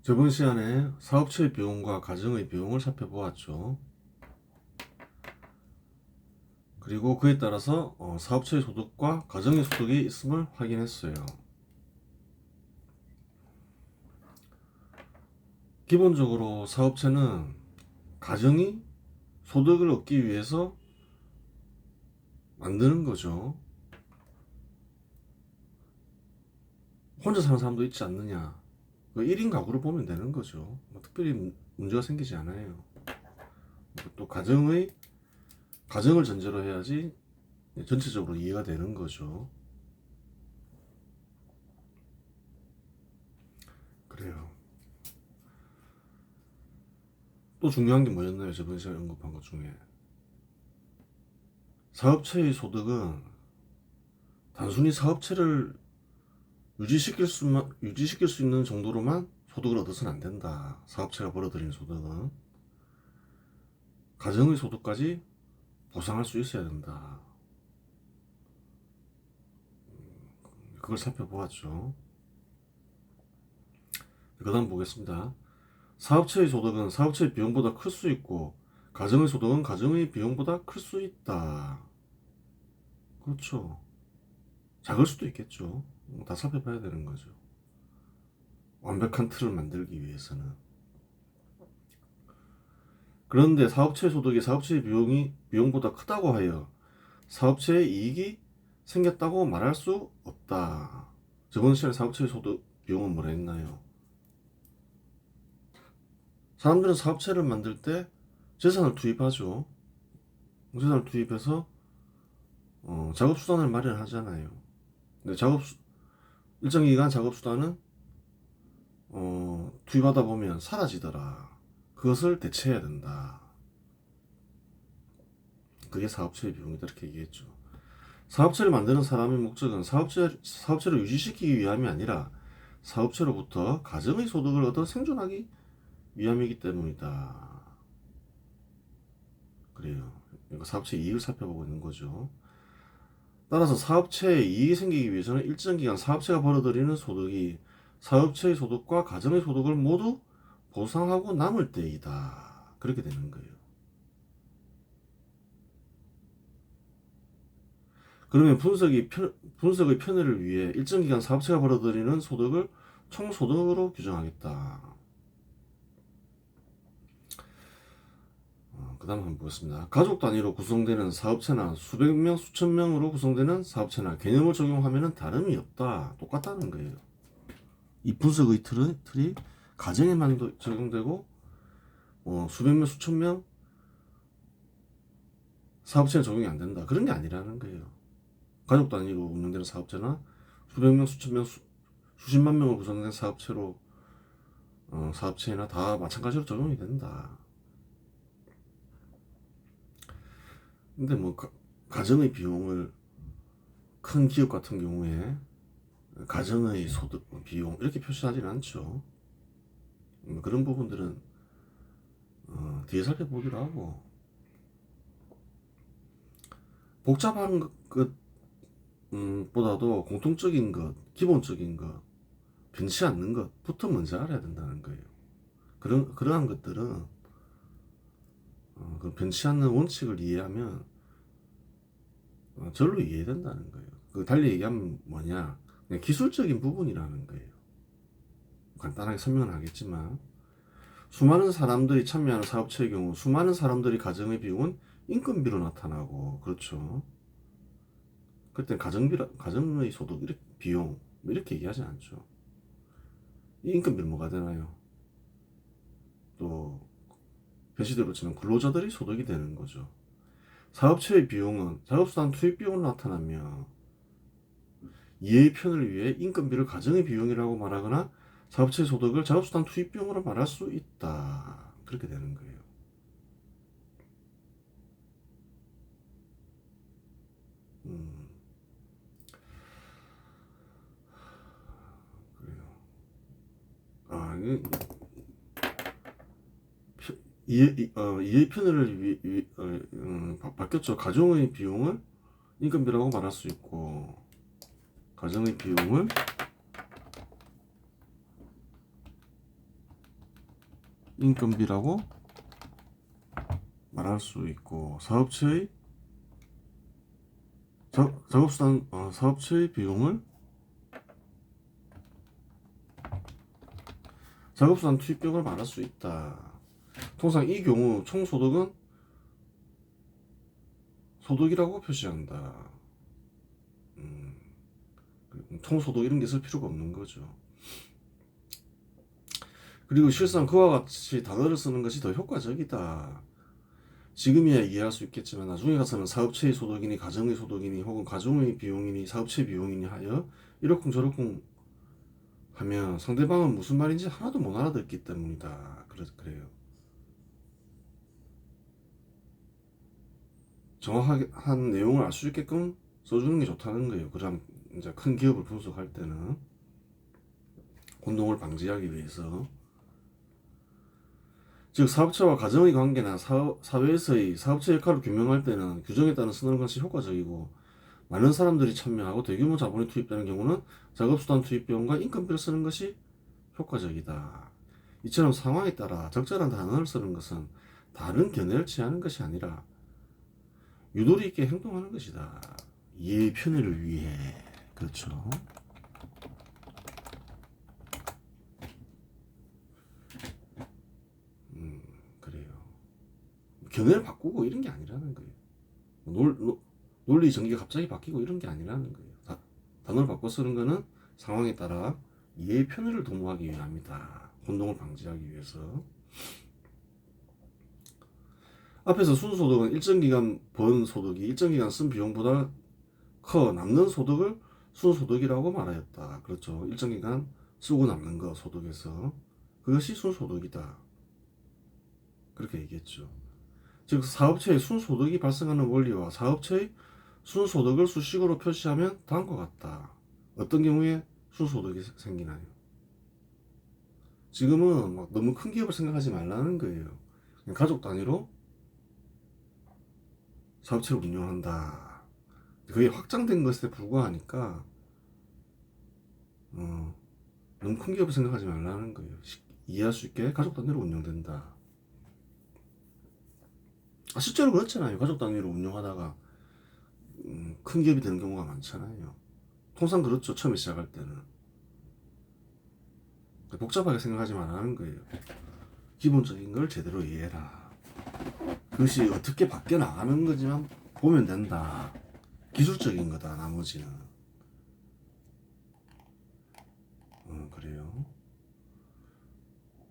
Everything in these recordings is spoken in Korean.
저번 시간에 사업체의 비용과 가정의 비용을 살펴보았죠. 그리고 그에 따라서 사업체의 소득과 가정의 소득이 있음을 확인했어요. 기본적으로 사업체는 가정이 소득을 얻기 위해서 만드는 거죠. 혼자 사는 사람도 있지 않느냐. 1인 가구를 보면 되는 거죠. 특별히 문제가 생기지 않아요. 또 가정을 전제로 해야지 전체적으로 이해가 되는 거죠. 그래요. 또 중요한 게 뭐였나요? 저번 시간에 언급한 것 중에 사업체의 소득은 단순히 사업체를 유지시킬 수 있는 정도로만 소득을 얻어서는 안 된다. 사업체가 벌어들인 소득은 가정의 소득까지 보상할 수 있어야 된다. 그걸 살펴보았죠. 그 다음 보겠습니다. 사업체의 소득은 사업체의 비용보다 클 수 있고 가정의 소득은 가정의 비용보다 클 수 있다. 그렇죠. 작을 수도 있겠죠. 다 살펴봐야 되는 거죠. 완벽한 틀을 만들기 위해서는. 그런데 사업체 소득이 사업체의 비용보다 크다고 하여 사업체의 이익이 생겼다고 말할 수 없다. 저번 시간에 사업체의 소득 비용은 뭐라 했나요? 사람들은 사업체를 만들 때 재산을 투입하죠. 재산을 투입해서 작업수단을 마련하잖아요. 근데 일정 기간 작업수단은 투입하다 보면 사라지더라. 그것을 대체해야 된다. 그게 사업체의 비용이다. 이렇게 얘기했죠. 사업체를 만드는 사람의 목적은 사업체를 유지시키기 위함이 아니라 사업체로부터 가정의 소득을 얻어 생존하기 위함이기 때문이다. 그래요. 그러니까 사업체 이익을 살펴보고 있는 거죠. 따라서 사업체에 이익이 생기기 위해서는 일정 기간 사업체가 벌어들이는 소득이 사업체의 소득과 가정의 소득을 모두 보상하고 남을 때이다. 그렇게 되는 거예요. 그러면 분석의 편의를 위해 일정 기간 사업체가 벌어들이는 소득을 총소득으로 규정하겠다. 그 다음 한번 보겠습니다. 가족 단위로 구성되는 사업체나 수백 명, 수천 명으로 구성되는 사업체나 개념을 적용하면 다름이 없다. 똑같다는 거예요. 이 분석의 틀이 가정에만 적용되고 수백 명, 수천 명 사업체는 적용이 안 된다. 그런 게 아니라는 거예요. 가족 단위로 운영되는 사업체나 수백 명, 수천 명, 수십만 명으로 구성된 사업체나 다 마찬가지로 적용이 된다. 근데 가정의 비용을 큰 기업 같은 경우에 가정의 소득 비용 이렇게 표시하지는 않죠. 그런 부분들은 뒤에 살펴보기로 하고 복잡한 것보다도 공통적인 것, 기본적인 것, 변치 않는 것부터 먼저 알아야 된다는 거예요. 그러한 것들은 그 변치 않는 원칙을 이해하면 절로 이해된다는 거예요. 달리 얘기하면 뭐냐? 그냥 기술적인 부분이라는 거예요. 간단하게 설명을 하겠지만 수많은 사람들이 참여하는 사업체의 경우 수많은 사람들이 가정의 비용은 인건비로 나타나고 그렇죠. 그때 가정의 소득 비용 이렇게 얘기하지 않죠. 이 인건비는 뭐가 되나요? 또 현실대로 치면 근로자들이 소득이 되는 거죠. 사업체의 비용은 작업수단 투입 비용으로 나타나며 이해의 편을 위해 인건비를 가정의 비용이라고 말하거나 사업체 소득을 작업수단 투입 비용으로 말할 수 있다. 그렇게 되는 거예요. 그래요. 이해 편의를 바뀌었죠. 가정의 비용을 인건비라고 말할 수 있고 가정의 비용을 인건비라고 말할 수 있고, 사업체의 사업체의 비용을 작업수단 투입비용을 말할 수 있다. 통상 이 경우 총소득은 소득이라고 표시한다. 총소득 이런 게 있을 필요가 없는 거죠. 그리고 실상 그와 같이 단어를 쓰는 것이 더 효과적이다. 지금이야 이해할 수 있겠지만 나중에 가서는 사업체의 소득이니 가정의 소득이니 혹은 가정의 비용이니 사업체 비용이니 하여 이러쿵저러쿵 하면 상대방은 무슨 말인지 하나도 못 알아듣기 때문이다. 그래요. 정확한 내용을 알 수 있게끔 써주는 게 좋다는 거예요. 그럼 이제 큰 기업을 분석할 때는 혼동을 방지하기 위해서, 즉 사업체와 가정의 관계나 사회에서의 사업체 역할을 규명할 때는 규정에 따라 쓰는 것이 효과적이고, 많은 사람들이 참여하고 대규모 자본이 투입되는 경우는 작업수단 투입비용과 인건비를 쓰는 것이 효과적이다. 이처럼 상황에 따라 적절한 단어를 쓰는 것은 다른 견해를 취하는 것이 아니라 유도리 있게 행동하는 것이다. 이해의 편의를 위해. 그렇죠. 그래요. 견해를 바꾸고 이런 게 아니라는 거예요. 논리 전개가 갑자기 바뀌고 이런 게 아니라는 거예요. 단어를 바꿔 쓰는 거는 상황에 따라 이해의 편의를 도모하기 위함이다. 혼동을 방지하기 위해서. 앞에서 순소득은 일정 기간 번 소득이 일정 기간 쓴 비용보다 커 남는 소득을 순소득이라고 말하였다. 그렇죠. 일정 기간 쓰고 남는 거 소득에서 그것이 순소득이다. 그렇게 얘기했죠. 즉 사업체의 순소득이 발생하는 원리와 사업체의 순소득을 수식어로 표시하면 다음과 같다. 어떤 경우에 순소득이 생기나요? 지금은 막 너무 큰 기업을 생각하지 말라는 거예요. 그냥 가족 단위로 사업체를 운영한다. 그게 확장된 것에 불과하니까 너무 큰 기업을 생각하지 말라는 거예요. 이해할 수 있게 가족 단위로 운영된다. 실제로 그렇잖아요. 가족 단위로 운영하다가 큰 기업이 되는 경우가 많잖아요. 통상 그렇죠. 처음에 시작할 때는. 복잡하게 생각하지 말라는 거예요. 기본적인 걸 제대로 이해해라. 그것이 어떻게 바뀌어 나가는 거지만 보면 된다. 기술적인 거다. 나머지는. 그래요.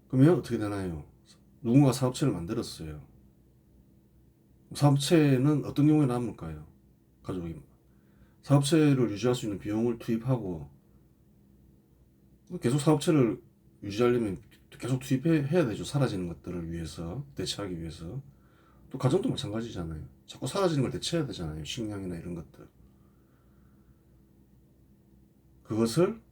그러면 어떻게 되나요? 누군가 사업체를 만들었어요. 사업체는 어떤 경우에 남을까요? 가족이 사업체를 유지할 수 있는 비용을 투입하고, 계속 사업체를 유지하려면 계속 투입해야 되죠. 사라지는 것들을 위해서, 대체하기 위해서. 또 가정도 마찬가지잖아요. 자꾸 사라지는 걸 대체해야 되잖아요. 식량이나 이런 것들. 그것을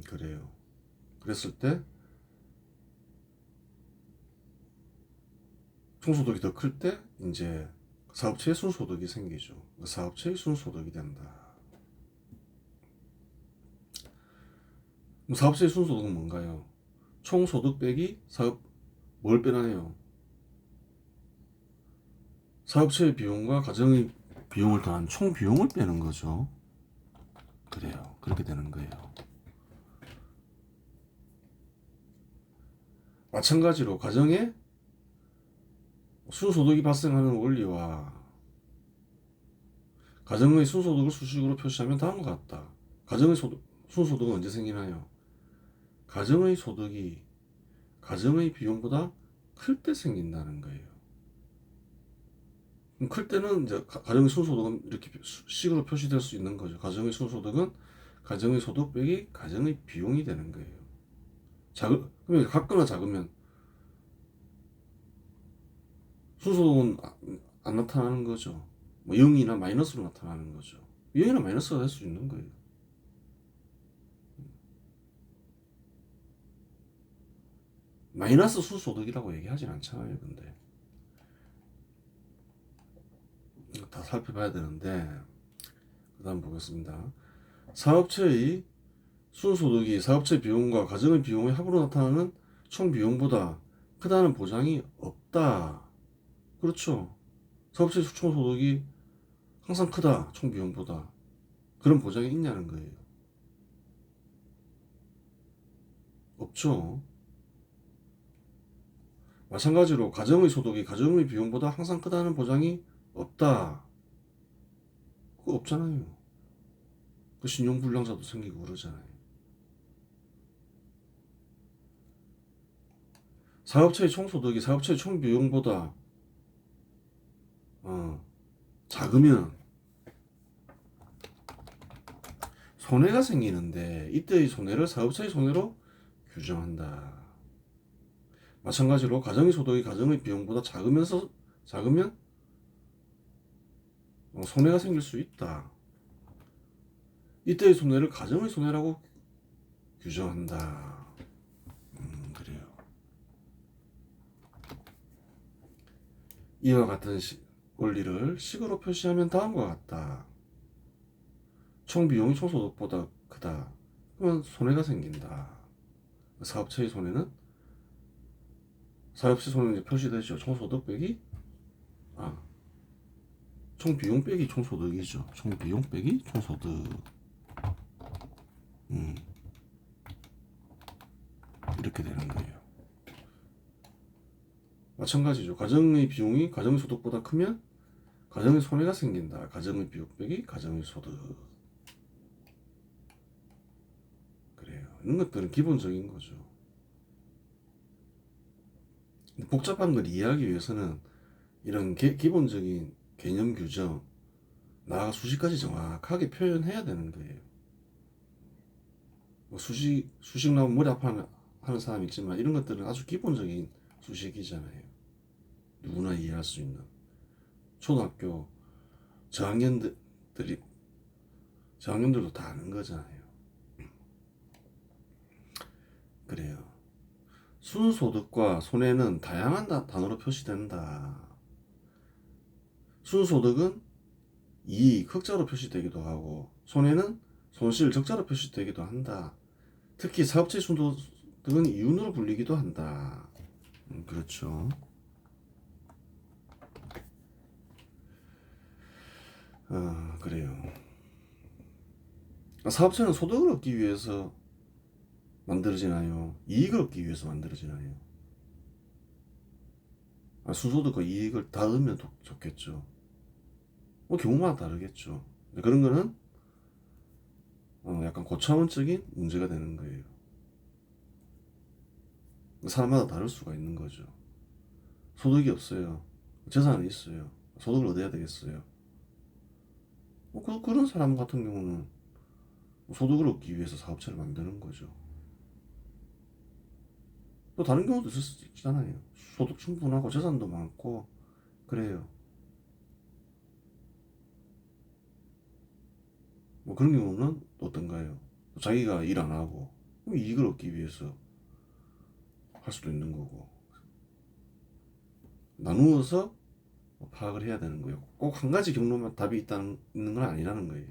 그래요. 그랬을 때 총소득이 더 클 때 이제 사업체의 순소득이 생기죠. 사업체의 순소득이 된다. 사업체의 순소득은 뭔가요? 총소득 빼기 사업, 뭘 빼나요? 사업체의 비용과 가정의 비용을 더한 총 비용을 빼는 거죠. 그래요. 그렇게 되는 거예요. 마찬가지로 가정에 순소득이 발생하는 원리와 가정의 순소득을 수식으로 표시하면 다음과 같다. 가정의 순소득은 언제 생기나요? 가정의 소득이 가정의 비용보다 클 때 생긴다는 거예요. 클 때는 이제 가정의 순소득은 이렇게 식으로 표시될 수 있는 거죠. 가정의 순소득은 가정의 소득 빼기 가정의 비용이 되는 거예요. 그러면 같거나 작으면 순소득은 안 나타나는 거죠. 뭐 0이나 마이너스로 나타나는 거죠. 0이나 마이너스가 될 수 있는 거예요. 마이너스 순소득이라고 얘기하진 않잖아요. 근데 다 살펴봐야 되는데, 그 다음 보겠습니다. 사업체의 순소득이 사업체 비용과 가정의 비용의 합으로 나타나는 총 비용보다 크다는 보장이 없다. 그렇죠. 사업체 총 소득이 항상 크다. 총 비용보다. 그런 보장이 있냐는 거예요. 없죠. 마찬가지로 가정의 소득이 가정의 비용보다 항상 크다는 보장이 없다. 그거 없잖아요. 그 신용불량자도 생기고 그러잖아요. 사업체의 총소득이 사업체의 총비용보다 작으면 손해가 생기는데 이때의 손해를 사업체의 손해로 규정한다. 마찬가지로 가정의 소득이 가정의 비용보다 작으면 손해가 생길 수 있다. 이때의 손해를 가정의 손해라고 규정한다. 그래요. 이와 같은 원리를 식으로 표시하면 다음과 같다. 총 비용이 총소득보다 크다. 그러면 손해가 생긴다. 사업체의 손해는 사업체 손해는 표시되죠. 총소득 빼기 총 비용 빼기 총소득이죠. 총 비용 빼기 총소득. 이렇게 되는 거예요. 마찬가지죠. 가정의 비용이 가정의 소득보다 크면 가정의 손해가 생긴다. 가정의 비용 빼기 가정의 소득. 그래요. 이런 것들은 기본적인 거죠. 복잡한 걸 이해하기 위해서는 이런 기본적인 개념 규정, 나아가 수식까지 정확하게 표현해야 되는 거예요. 수식 나오면 머리 아파하는 사람 있지만 이런 것들은 아주 기본적인 수식이잖아요. 누구나 이해할 수 있는. 초등학교 저학년들도 다 아는 거잖아요. 그래요. 순소득과 손해는 다양한 단어로 표시된다. 순소득은 이익, 흑자로 표시되기도 하고 손해는 손실, 적자로 표시되기도 한다. 특히 사업체 순소득은 이윤으로 불리기도 한다. 그렇죠. 그래요. 사업체는 소득을 얻기 위해서 만들어지나요? 이익을 얻기 위해서 만들어지나요? 순소득과 이익을 다 얻으면 좋겠죠. 뭐 경우마다 다르겠죠. 그런 거는 약간 고차원적인 문제가 되는 거예요. 사람마다 다를 수가 있는 거죠. 소득이 없어요. 재산이 있어요. 소득을 얻어야 되겠어요. 그런 사람 같은 경우는 소득을 얻기 위해서 사업체를 만드는 거죠. 또 다른 경우도 있을 수 있잖아요. 소득 충분하고 재산도 많고 그래요. 뭐 그런 경우는 어떤가요? 자기가 일 안 하고 이익을 얻기 위해서 할 수도 있는 거고 나누어서 파악을 해야 되는 거예요. 꼭 한 가지 경로만 답이 있는 건 아니라는 거예요.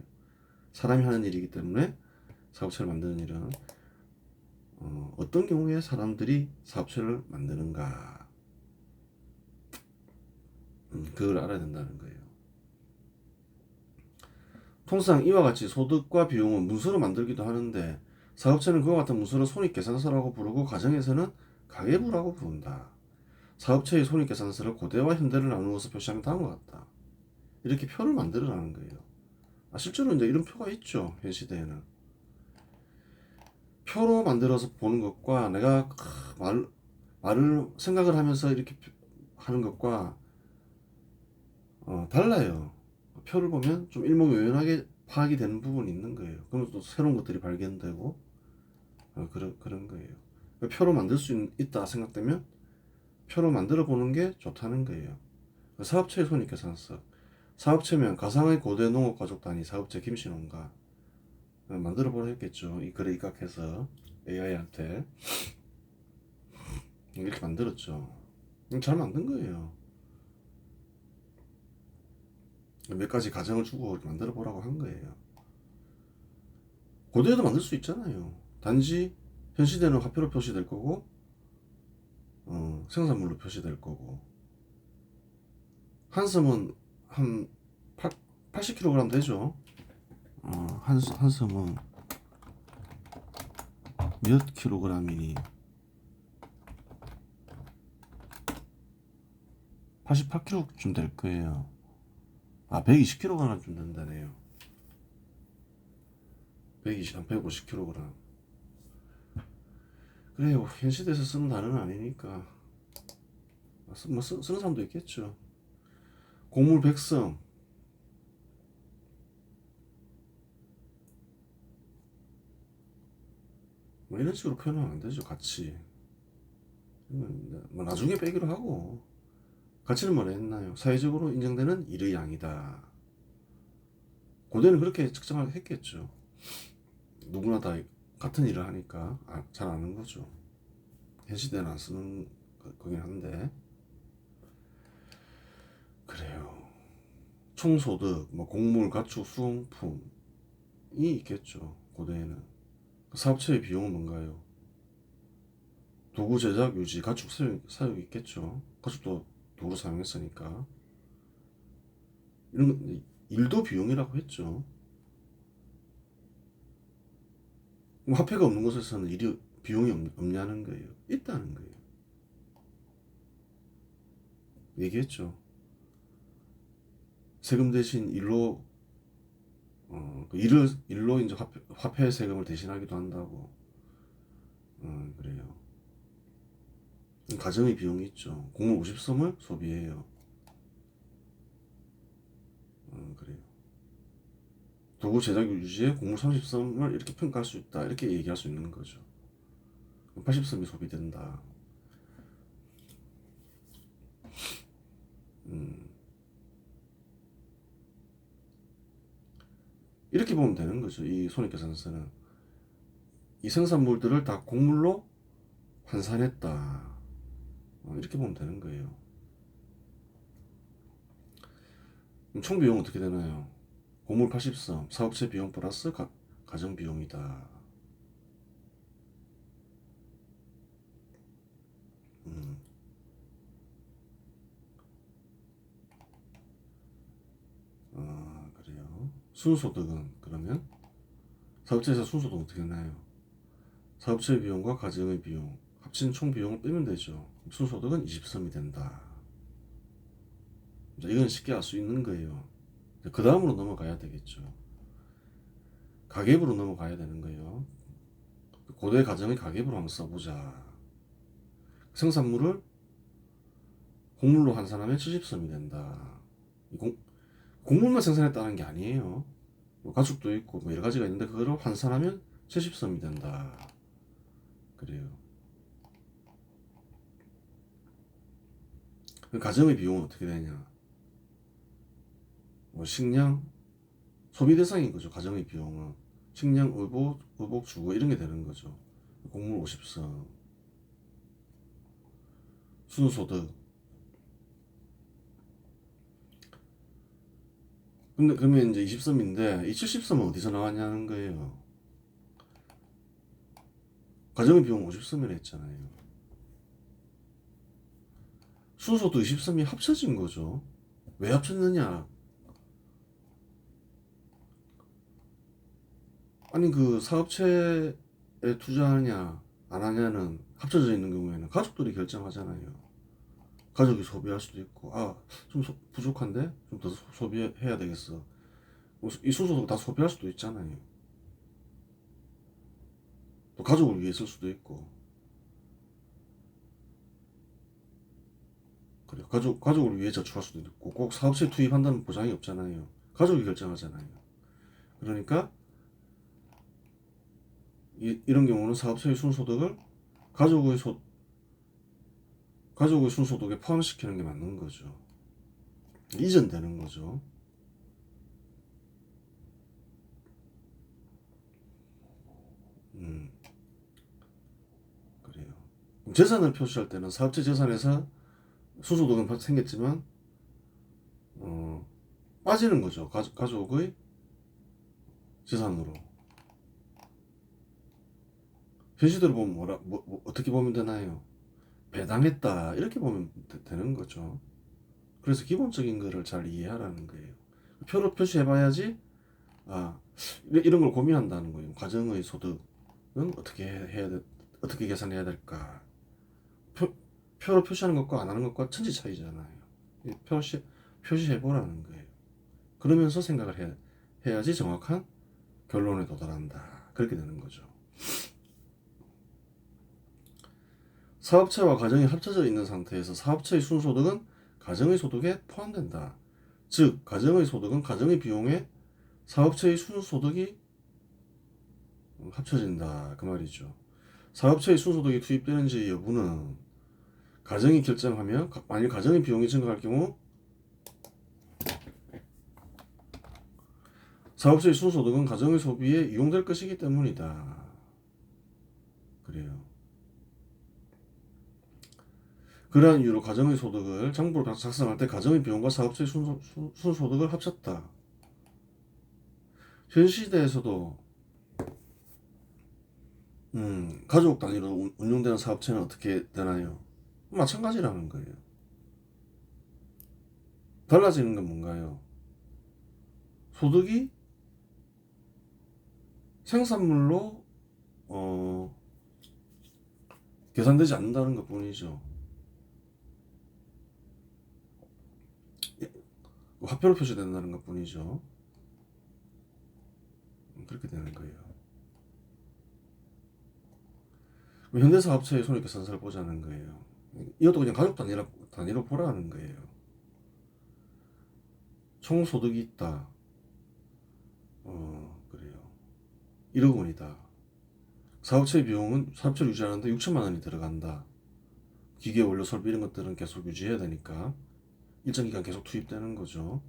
사람이 하는 일이기 때문에 사업체를 만드는 일은 어떤 경우에 사람들이 사업체를 만드는가 그걸 알아야 된다는 거예요. 통상 이와 같이 소득과 비용은 문서로 만들기도 하는데 사업체는 그와 같은 문서를 손익계산서라고 부르고 가정에서는 가계부라고 부른다. 사업체의 손익계산서를 고대와 현대를 나누어서 표시하면 다음과 같다. 이렇게 표를 만들어라는 거예요. 실제로 이제 이런 표가 있죠. 현 시대에는. 표로 만들어서 보는 것과 내가 말을 생각을 하면서 이렇게 하는 것과 달라요. 표를 보면 좀 일목요연하게 파악이 되는 부분이 있는 거예요. 그럼 또 새로운 것들이 발견되고 그런 거예요. 표로 만들 수 있다 생각되면 표로 만들어 보는 게 좋다는 거예요. 사업체의 손익계산서. 사업체면 가상의 고대 농업가족 단위 사업체 김씨농가 만들어 보라 했겠죠. 이 글에 입각해서 AI한테 이렇게 만들었죠. 잘 만든 거예요. 몇 가지 가정을 주고 만들어 보라고 한 거예요. 고대에도 만들 수 있잖아요. 단지 현 시대는 화폐로 표시될 거고 생산물로 표시될 거고 한섬은 한 80kg 되죠. 한섬은 몇 킬로그램이니 88kg쯤 될 거예요. 120kg쯤 된다네요. 150kg. 그래요. 현 시대에서 쓰는 단어는 아니니까 쓰는 사람도 있겠죠. 곡물 백성, 뭐 이런 식으로 표현하면 안 되죠. 가치. 뭐 나중에 빼기로 하고 가치는 뭐라 했나요? 사회적으로 인정되는 일의 양이다. 고대는 그렇게 측정을 했겠죠. 누구나 다 같은 일을 하니까 잘 아는 거죠. 현 시대는 안 쓰는 거긴 한데 그래요. 총소득, 뭐 곡물, 가축, 수용품이 있겠죠. 고대에는 사업체의 비용은 뭔가요? 도구 제작, 유지, 가축 사육이 있겠죠. 가축도 도구로 사용했으니까 이런 거, 일도 비용이라고 했죠. 화폐가 없는 곳에서는 비용이 없냐는 거예요. 있다는 거예요. 얘기했죠. 세금 대신 일로 일로 이제 화폐 세금을 대신하기도 한다고. 그래요. 가정의 비용이 있죠. 곡물 50섬을 소비해요. 그래요. 도구 제작 유지에 곡물 30섬을 이렇게 평가할 수 있다. 이렇게 얘기할 수 있는 거죠. 80섬이 소비된다. 이렇게 보면 되는 거죠. 이 손익계산서는 이 생산물들을 다 곡물로 환산했다. 이렇게 보면 되는 거예요. 그럼 총 비용은 어떻게 되나요? 곡물 80섬, 사업체 비용 플러스 가정 비용이다. 그래요. 순소득은 그러면 사업체에서 순소득 어떻게 되나요? 사업체 비용과 가정의 비용 합친 총 비용을 빼면 되죠. 순소득은 20섬이 된다. 이건 쉽게 알 수 있는 거예요. 그 다음으로 넘어가야 되겠죠. 가계부로 넘어가야 되는 거예요. 고대 가정의 가계부로 한번 써보자. 생산물을 곡물로 환산하면 70섬이 된다. 곡물만 생산했다는 게 아니에요. 뭐 가축도 있고 뭐 여러 가지가 있는데 그거를 환산하면 70섬이 된다. 그래요. 가정의 비용은 어떻게 되냐? 뭐 식량, 소비 대상인 거죠. 가정의 비용은 식량, 의복, 주거 이런 게 되는 거죠. 곡물 50섬, 순소득. 근데 그러면 이제 20섬인데 이 70섬은 어디서 나왔냐는 거예요. 가정의 비용 50섬이라 했잖아요. 순소득 20섬이 합쳐진 거죠. 왜 합쳤느냐? 아니 그 사업체에 투자하냐 안 하냐는 합쳐져 있는 경우에는 가족들이 결정하잖아요. 가족이 소비할 수도 있고 좀 부족한데 좀 더 소비해야 되겠어. 이 순서도 다 소비할 수도 있잖아요. 또 가족을 위해 쓸 수도 있고. 그래요. 가족을 위해 저축할 수도 있고 꼭 사업체에 투입한다는 보장이 없잖아요. 가족이 결정하잖아요. 그러니까 이런 경우는 사업체의 순소득을 가족의 순소득에 포함시키는 게 맞는 거죠. 이전되는 거죠. 그래요. 재산을 표시할 때는 사업체 재산에서 순소득은 생겼지만 빠지는 거죠. 가족의 재산으로. 현실대로 보면 어떻게 보면 되나요? 배당했다 이렇게 보면 되는 거죠. 그래서 기본적인 거를 잘 이해하라는 거예요. 표로 표시해봐야지 아 이런 걸 고민한다는 거예요. 가정의 소득은 어떻게 계산해야 될까? 표로 표시하는 것과 안 하는 것과 천지 차이잖아요. 표시해보라는 거예요. 그러면서 생각을 해야지 정확한 결론에 도달한다. 그렇게 되는 거죠. 사업체와 가정이 합쳐져 있는 상태에서 사업체의 순소득은 가정의 소득에 포함된다. 즉, 가정의 소득은 가정의 비용에 사업체의 순소득이 합쳐진다. 그 말이죠. 사업체의 순소득이 투입되는지 여부는 가정이 결정하며 만일 가정의 비용이 증가할 경우 사업체의 순소득은 가정의 소비에 이용될 것이기 때문이다. 그래요. 그러한 이유로 가정의 소득을 장부로 작성할 때 가정의 비용과 사업체의 순소득을 합쳤다. 현 시대에서도 가족 단위로 운영되는 사업체는 어떻게 되나요? 마찬가지라는 거예요. 달라지는 건 뭔가요? 소득이 생산물로 계산되지 않는다는 것 뿐이죠. 화폐로 표시된다는 것 뿐이죠. 그렇게 되는 거예요. 현대사업체의 손익계산서를 보자는 거예요. 이것도 그냥 가족 단위로 보라는 거예요. 총 소득이 있다. 그래요. 1억 원이다. 사업체 비용은 사업체를 유지하는데 6천만 원이 들어간다. 기계 원료 설비 이런 것들은 계속 유지해야 되니까 일정 기간 계속 투입되는 거죠.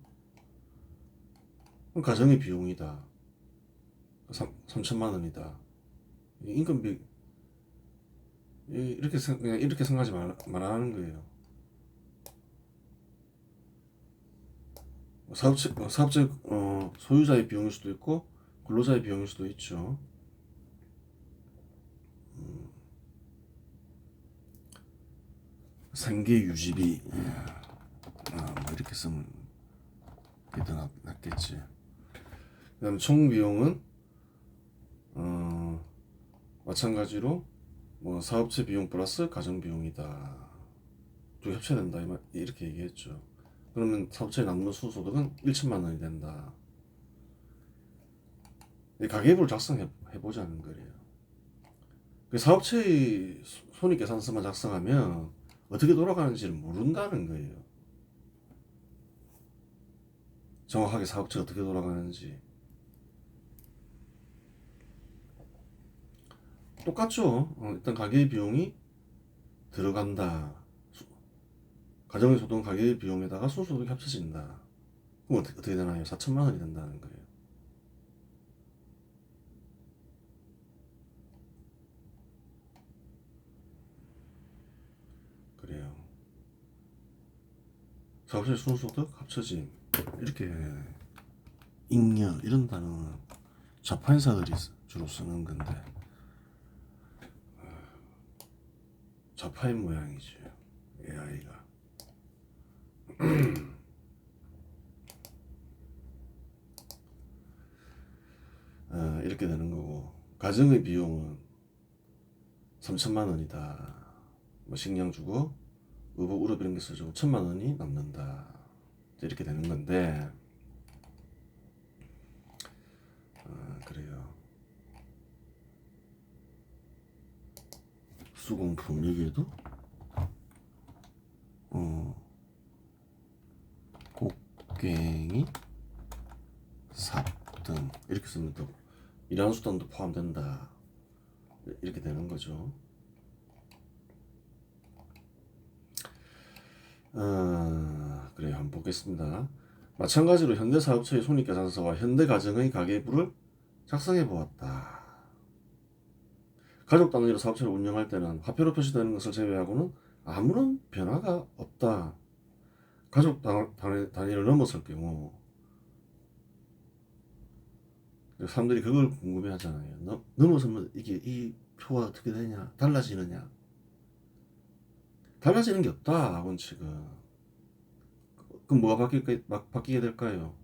그럼 가정의 비용이다. 3천만 원이다. 인건비 그냥 이렇게 생각하지 말라는 거예요. 사업체 소유자의 비용일 수도 있고 근로자의 비용일 수도 있죠. 생계 유지비 뭐 이렇게 쓰면 더 낫겠지. 그다음 총 비용은 마찬가지로 뭐 사업체 비용 플러스 가정 비용이다. 두 합쳐야 된다 이렇게 얘기했죠. 그러면 사업체에 남는 순소득은 1천만 원이 된다. 가계부를 작성해 보자는 거예요. 사업체의 손익계산서만 작성하면 어떻게 돌아가는지를 모른다는 거예요. 정확하게 사업체가 어떻게 돌아가는지. 똑같죠. 일단 가계의 비용이 들어간다. 가정의 소득은 가계의 비용에다가 순소득이 합쳐진다. 그럼 어떻게 되나요? 4천만 원이 된다는 거예요. 그래요. 사업체 순소득 합쳐짐 이렇게 잉여 이런 단어는 자판사들이 주로 쓰는 건데 자파인 모양이지 AI가. 이렇게 되는 거고 가정의 비용은 3천만 원이다. 뭐 식량 주고 의복 우럽 이런 게 써주고 1천만 원이 남는다. 이렇게 되는 건데 그래요. 수공품 여기에도 곡괭이 삽등 이렇게 쓰면 또 일하는 수단도 포함된다. 이렇게 되는 거죠. 그래요. 한번 보겠습니다. 마찬가지로 현대사업체의 손익계산서와 현대가정의 가계부를 작성해 보았다. 가족 단위로 사업체를 운영할 때는 화폐로 표시되는 것을 제외하고는 아무런 변화가 없다. 가족 단위를 넘어설 경우 사람들이 그걸 궁금해 하잖아요. 넘어서면 이게 이 표가 어떻게 되냐? 달라지느냐? 달라지는 게 없다, 원칙은. 그럼 뭐가 바뀌게 될까요?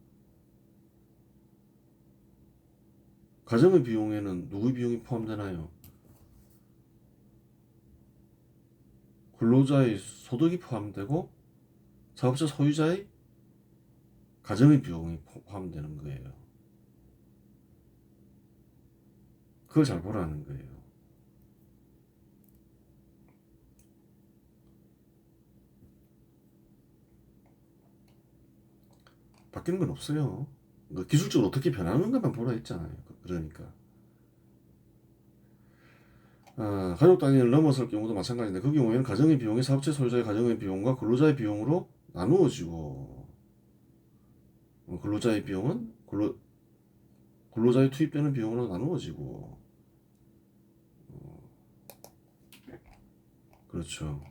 가정의 비용에는 누구의 비용이 포함되나요? 근로자의 소득이 포함되고 사업자 소유자의 가정의 비용이 포함되는 거예요. 그걸 잘 보라는 거예요. 바뀌는 건 없어요. 기술적으로 어떻게 변하는 것만 보라 했잖아요. 그러니까 가족 단위를 넘어설 경우도 마찬가지인데 그 경우에는 가정의 비용이 사업체 소유자의 가정의 비용과 근로자의 비용으로 나누어지고 근로자의 비용은 근로자의 투입되는 비용으로 나누어지고 그렇죠.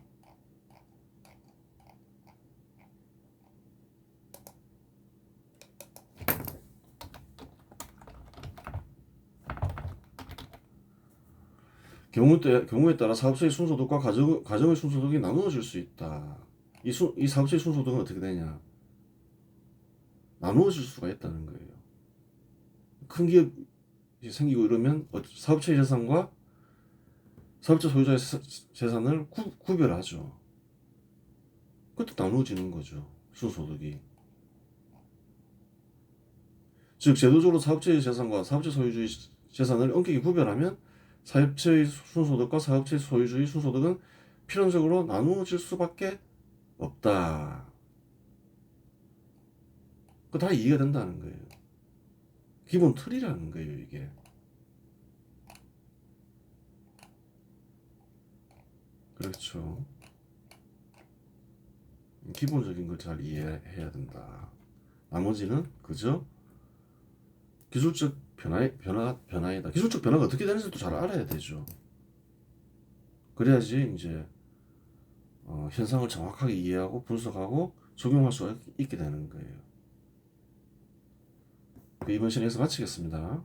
경우에 따라 사업체의 순소득과 가정의 순소득이 나누어질 수 있다. 이 사업체의 순소득은 어떻게 되냐? 나누어질 수가 있다는 거예요. 큰 기업이 생기고 이러면 사업체의 재산과 사업자 소유자의 재산을 구별하죠. 그것도 나누어지는 거죠. 순소득이. 즉 제도적으로 사업체의 재산과 사업체 소유주의 재산을 엄격히 구별하면 사업체의 순소득과 사업체의 소유주의 순소득은 필연적으로 나누어질 수밖에 없다. 그거 다 이해가 된다는 거예요. 기본 틀이라는 거예요, 이게. 그렇죠. 기본적인 걸 잘 이해해야 된다. 나머지는 그저 기술적 변화이다. 기술적 변화가 어떻게 되는지도 잘 알아야 되죠. 그래야지 이제 현상을 정확하게 이해하고 분석하고 적용할 수가 있게 되는 거예요. 이번 시간에서 마치겠습니다.